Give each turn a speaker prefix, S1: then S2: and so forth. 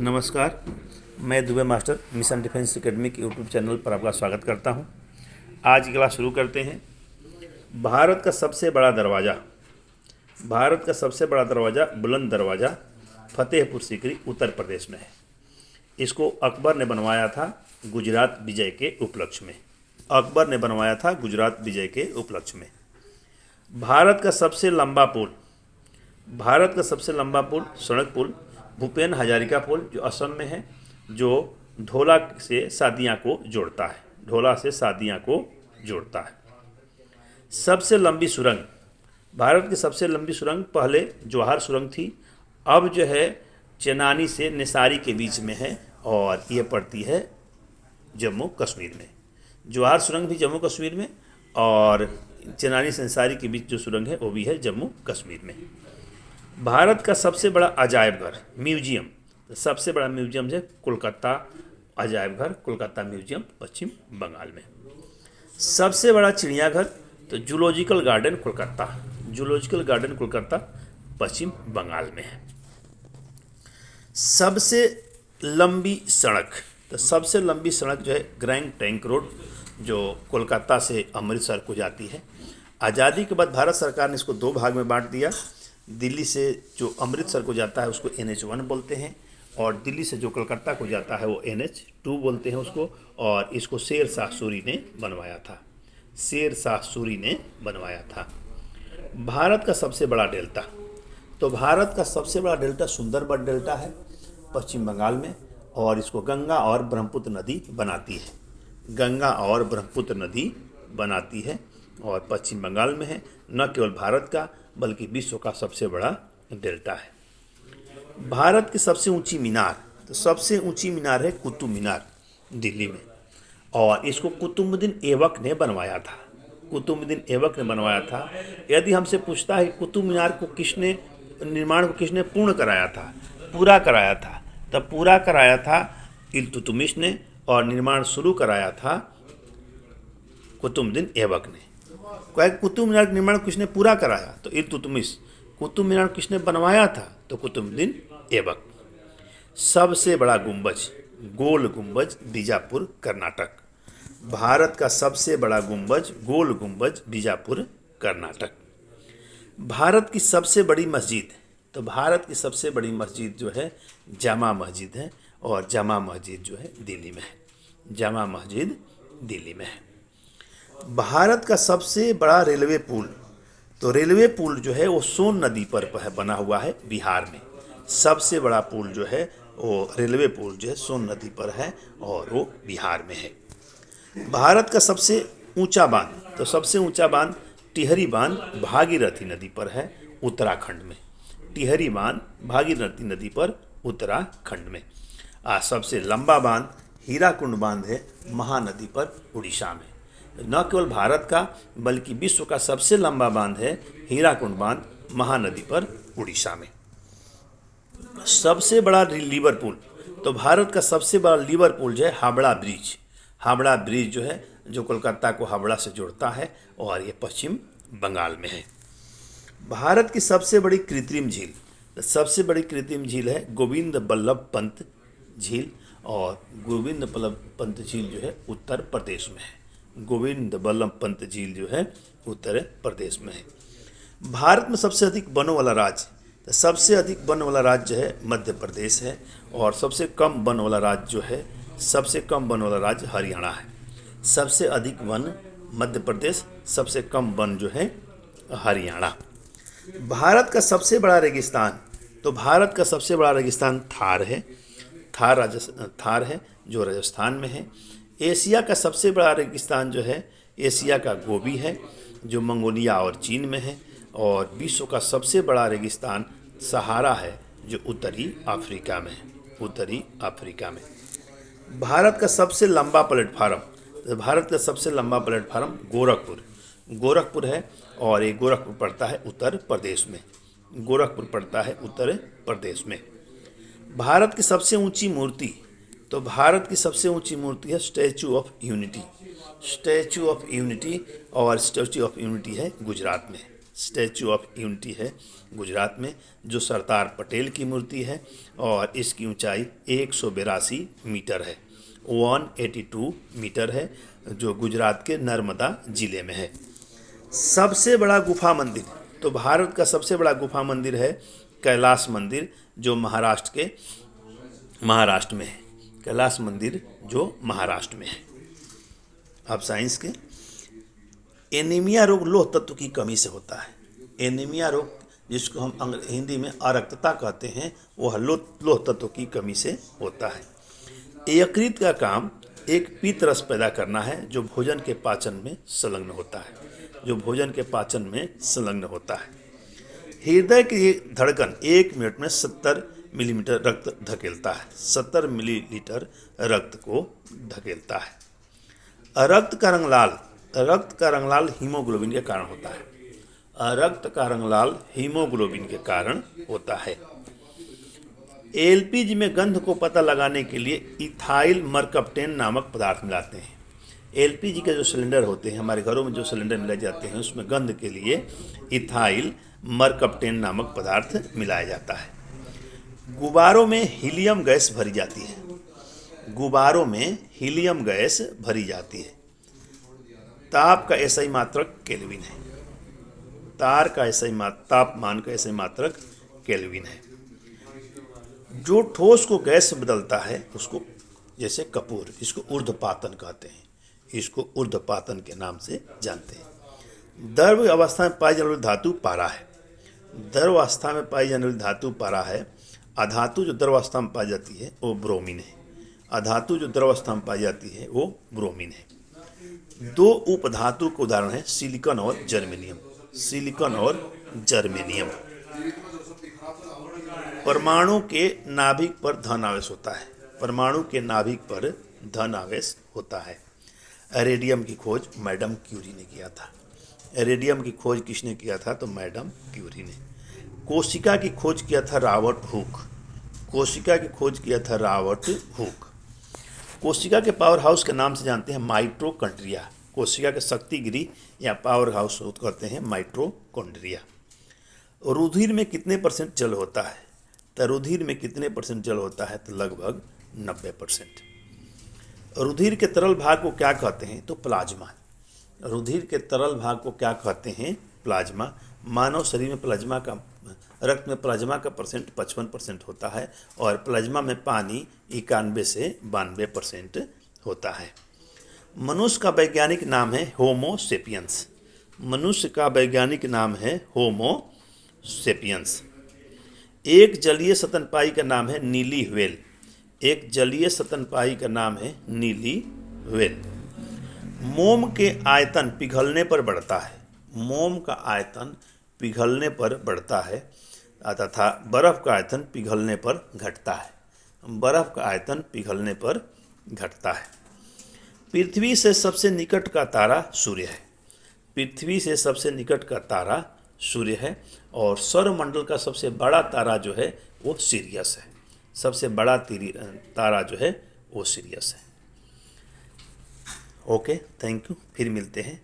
S1: नमस्कार। मैं Dubey master mission defence academy के यूट्यूब चैनल पर आपका स्वागत करता हूं। आज की क्लास शुरू करते हैं। भारत का सबसे बड़ा दरवाज़ा बुलंद दरवाज़ा फतेहपुर सीकरी उत्तर प्रदेश में है। इसको अकबर ने बनवाया था गुजरात विजय के उपलक्ष्य में। भारत का सबसे लंबा पुल सड़क पुल भूपेन हजारिका पुल जो असम में है, जो ढोला से सादिया को जोड़ता है। सबसे लंबी सुरंग, भारत की सबसे लंबी सुरंग पहले जवाहर सुरंग थी, अब जो है चेनानी से निसारी के बीच में है और ये पड़ती है जम्मू कश्मीर में। जवाहर सुरंग भी जम्मू कश्मीर में और चेनानी से निसारी के बीच जो सुरंग है वो भी है जम्मू कश्मीर में। भारत का सबसे बड़ा अजायब घर म्यूजियम, सबसे बड़ा म्यूजियम है कोलकाता अजायब घर, कोलकाता म्यूजियम पश्चिम बंगाल में। सबसे बड़ा चिड़ियाघर तो जूलॉजिकल गार्डन कोलकाता पश्चिम बंगाल में है। सबसे लंबी सड़क, तो सबसे लंबी सड़क जो है ग्रैंड ट्रंक रोड जो कोलकाता से अमृतसर को जाती है। आज़ादी के बाद भारत सरकार ने इसको दो भाग में बांट दिया। दिल्ली से जो अमृतसर को जाता है उसको NH1 बोलते हैं और दिल्ली से जो कलकत्ता को जाता है वो NH2 बोलते हैं उसको। और इसको शेर शाह सूरी ने बनवाया था। भारत का सबसे बड़ा डेल्टा, तो भारत का सबसे बड़ा डेल्टा सुंदरबन डेल्टा है पश्चिम बंगाल में और इसको गंगा और ब्रह्मपुत्र नदी बनाती है और पश्चिम बंगाल में है। न केवल भारत का बल्कि विश्व का सबसे बड़ा डेल्टा है। भारत की सबसे ऊंची मीनार, तो सबसे ऊंची मीनार है कुतुब मीनार दिल्ली में और इसको कुतुबुद्दीन ऐबक ने बनवाया था। यदि हमसे पूछता है कुतुब मीनार को निर्माण को किसने पूरा कराया था, तब पूरा कराया था इल्तुतमिश ने और निर्माण शुरू कराया था कुतुबुद्दीन ऐबक ने। कुतुब मीनार का निर्माण किसने पूरा कराया तो इल्तुतमिश, कुतुब मीनार किसने बनवाया था तो कुतुबुद्दीन ऐबक। सबसे बड़ा गुंबज गोल गुंबज बीजापुर कर्नाटक, भारत का सबसे बड़ा गुंबज गोल गुंबज बीजापुर कर्नाटक। भारत की सबसे बड़ी मस्जिद, तो भारत की सबसे बड़ी मस्जिद जो है जामा मस्जिद है और जामा मस्जिद जो है दिल्ली में है। भारत का सबसे बड़ा रेलवे पुल, तो रेलवे पुल जो है वो सोन नदी पर बना हुआ है बिहार में। सबसे बड़ा पुल जो है वो रेलवे पुल जो है सोन नदी पर है और वो बिहार में है। भारत का सबसे ऊंचा बांध, तो सबसे ऊंचा बांध टिहरी बांध भागीरथी नदी पर है उत्तराखंड में। उत्तराखंड में। सबसे लंबा बांध हीराकुंड बांध है महानदी पर उड़ीसा में। न केवल भारत का बल्कि विश्व का सबसे लंबा बांध है हीराकुंड बांध महानदी पर उड़ीसा में। सबसे बड़ा लीवर पुल, तो भारत का सबसे बड़ा लीवर पुल जो है हावड़ा ब्रिज जो है जो कोलकाता को हावड़ा से जोड़ता है और ये पश्चिम बंगाल में है। भारत की सबसे बड़ी कृत्रिम झील है गोविंद बल्लभ पंत झील और गोविंद बल्लभ पंत झील जो है उत्तर प्रदेश में है। भारत में सबसे अधिक वनों वाला राज्य, तो सबसे अधिक वन वाला राज्य है मध्य प्रदेश है और सबसे कम वन वाला राज्य हरियाणा है। सबसे अधिक वन मध्य प्रदेश, सबसे कम वन जो है हरियाणा। भारत का सबसे बड़ा रेगिस्तान, तो भारत का सबसे बड़ा रेगिस्तान थार है जो राजस्थान में है। एशिया का सबसे बड़ा रेगिस्तान जो है एशिया का गोबी है जो मंगोलिया और चीन में है और विश्व का सबसे बड़ा रेगिस्तान सहारा है जो उत्तरी अफ्रीका में। भारत का सबसे लंबा प्लेटफार्म गोरखपुर है और ये गोरखपुर पड़ता है उत्तर प्रदेश में। भारत की सबसे ऊंची मूर्ति, तो भारत की सबसे ऊंची मूर्ति है स्टैचू ऑफ यूनिटी और स्टैचू ऑफ यूनिटी है गुजरात में। स्टैचू ऑफ यूनिटी है गुजरात में, जो सरदार पटेल की मूर्ति है और इसकी ऊंचाई 182 मीटर है, 182 मीटर है, जो गुजरात के नर्मदा जिले में है। सबसे बड़ा गुफा मंदिर, तो भारत का सबसे बड़ा गुफा मंदिर है कैलाश मंदिर, जो महाराष्ट्र में है। कैलाश मंदिर जो महाराष्ट्र में है। अब साइंस के, एनीमिया रोग लोह तत्व की कमी से होता है। एनीमिया रोग, जिसको हम हिंदी में अरक्तता कहते हैं, वह लोह तत्व की कमी से होता है। यकृत का काम एक पीत रस पैदा करना है, जो भोजन के पाचन में संलग्न होता है, जो भोजन के पाचन में संलग्न होता है। हृदय की धड़कन 1 मिनट में 70 मिलीमीटर रक्त धकेलता है, 70 मिलीलीटर रक्त को धकेलता है। रक्त का रंग लाल हीमोग्लोबिन के कारण होता है। रक्त का रंग लाल हीमोग्लोबिन के कारण होता है। एलपीजी में गंध को पता लगाने के लिए इथाइल मरकप्टेन नामक पदार्थ मिलाते हैं। एलपीजी के जो सिलेंडर होते हैं, हमारे घरों में जो सिलेंडर मिलाए जाते हैं, उसमें गंध के लिए इथाइल मरकप्टेन नामक पदार्थ मिलाया जाता है। गुब्बारों में हीलियम गैस भरी जाती है। गुब्बारों में हीलियम गैस भरी जाती है। ताप का एसआई मात्रक केल्विन है। तापमान का एसआई मात्रक केल्विन है। जो ठोस को गैस से बदलता है उसको, जैसे कपूर, इसको ऊर्ध्वपातन कहते हैं, इसको ऊर्ध्वपातन के नाम से जानते हैं। द्रव अवस्था में पाई जाने वाली धातु पारा है। द्रव अवस्था में पाई जाने वाली धातु पारा है। अधातु जो द्रव अवस्था में पाई जाती है वो ब्रोमीन है। अधातु जो द्रव अवस्था में पाई जाती है वो ब्रोमीन है। 2 उपधातु के उदाहरण है सिलिकॉन और जर्मेनियम। सिलिकॉन और जर्मेनियम। परमाणु के नाभिक पर धन आवेश होता है। परमाणु के नाभिक पर धन आवेश होता है। रेडियम की खोज मैडम क्यूरी ने किया था। रेडियम की खोज किसने किया था? तो मैडम क्यूरी ने। कोशिका की खोज किया था रॉबर्ट हुक। कोशिका की खोज किया था रॉबर्ट हुक। कोशिका के पावर हाउस के नाम से जानते हैं माइटोकॉन्ड्रिया। कोशिका के शक्ति गृह या पावर हाउस कहते हैं माइटोकॉन्ड्रिया। रुधिर में कितने % जल होता है? तो रुधिर में कितने % जल होता है? तो लगभग 90%। रुधिर के तरल भाग को क्या कहते हैं? तो प्लाज्मा। रुधिर के तरल भाग को क्या कहते हैं? प्लाज्मा। मानव शरीर में प्लाज्मा का, रक्त में प्लाज्मा का % 55% होता है और प्लाज्मा में पानी 91 से 92% होता है। मनुष्य का वैज्ञानिक नाम है होमो सेपियंस। मनुष्य का वैज्ञानिक नाम है होमो सेपियंस। एक जलीय स्तनपायी का नाम है नीली व्हेल। एक जलीय स्तनपायी का नाम है नीली व्हेल। मोम के आयतन पिघलने पर बढ़ता है। मोम का आयतन पिघलने पर बढ़ता है तथा बर्फ का आयतन पिघलने पर घटता है। बर्फ का आयतन पिघलने पर घटता है। पृथ्वी से सबसे निकट का तारा सूर्य है। पृथ्वी से सबसे निकट का तारा सूर्य है और सौरमंडल का सबसे बड़ा तारा जो है वो सिरियस है। सबसे बड़ा तारा जो है वो सिरियस है। Okay, thank you. फिर मिलते हैं।